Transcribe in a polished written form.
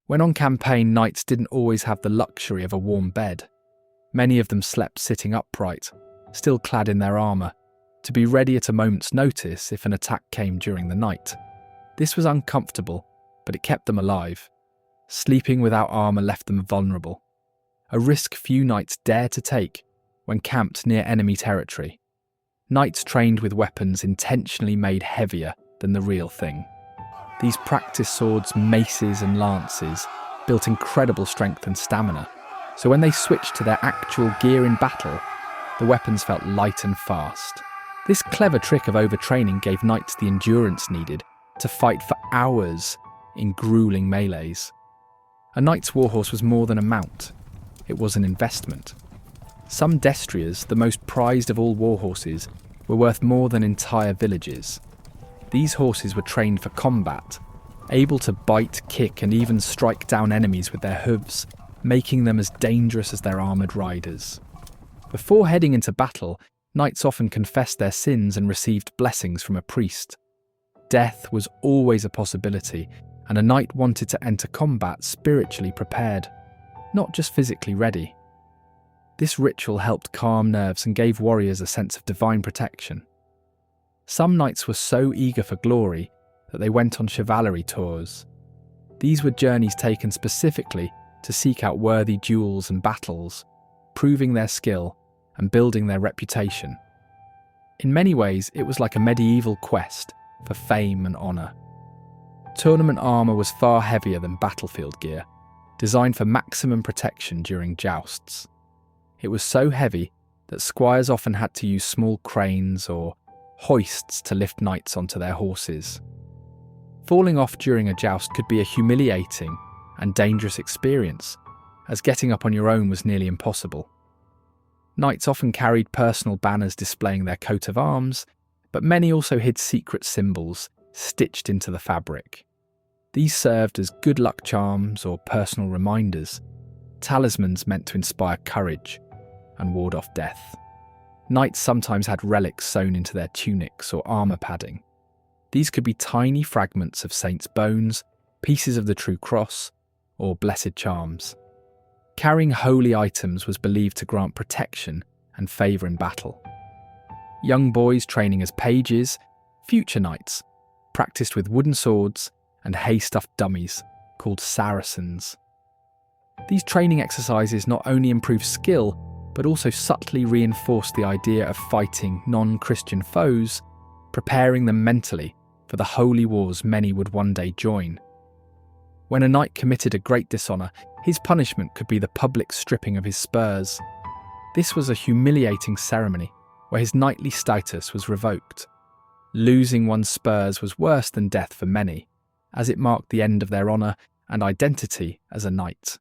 When on campaign, knights didn't always have the luxury of a warm bed. Many of them slept sitting upright, still clad in their armour, to be ready at a moment's notice if an attack came during the night. This was uncomfortable, but it kept them alive. Sleeping without armour left them vulnerable, a risk few knights dared to take when camped near enemy territory. Knights trained with weapons intentionally made heavier than the real thing. These practice swords, maces and lances built incredible strength and stamina, so when they switched to their actual gear in battle, the weapons felt light and fast. This clever trick of overtraining gave knights the endurance needed to fight for hours in grueling melees. A knight's warhorse was more than a mount, it was an investment. Some destriers, the most prized of all warhorses, were worth more than entire villages. These horses were trained for combat, able to bite, kick and even strike down enemies with their hooves, making them as dangerous as their armoured riders. Before heading into battle, knights often confessed their sins and received blessings from a priest. Death was always a possibility, and a knight wanted to enter combat spiritually prepared, not just physically ready. This ritual helped calm nerves and gave warriors a sense of divine protection. Some knights were so eager for glory that they went on chivalry tours. These were journeys taken specifically to seek out worthy duels and battles, proving their skill and building their reputation. In many ways, it was like a medieval quest for fame and honour. Tournament armour was far heavier than battlefield gear, designed for maximum protection during jousts. It was so heavy that squires often had to use small cranes or hoists to lift knights onto their horses. Falling off during a joust could be a humiliating and dangerous experience, as getting up on your own was nearly impossible. Knights often carried personal banners displaying their coat of arms, but many also hid secret symbols stitched into the fabric. These served as good luck charms or personal reminders, talismans meant to inspire courage and ward off death. Knights sometimes had relics sewn into their tunics or armour padding. These could be tiny fragments of saints' bones, pieces of the true cross, or blessed charms. Carrying holy items was believed to grant protection and favour in battle. Young boys training as pages, future knights, practised with wooden swords and hay-stuffed dummies called Saracens. These training exercises not only improved skill, but also subtly reinforced the idea of fighting non-Christian foes, preparing them mentally for the holy wars many would one day join. When a knight committed a great dishonour, his punishment could be the public stripping of his spurs. This was a humiliating ceremony where his knightly status was revoked. Losing one's spurs was worse than death for many, as it marked the end of their honour and identity as a knight.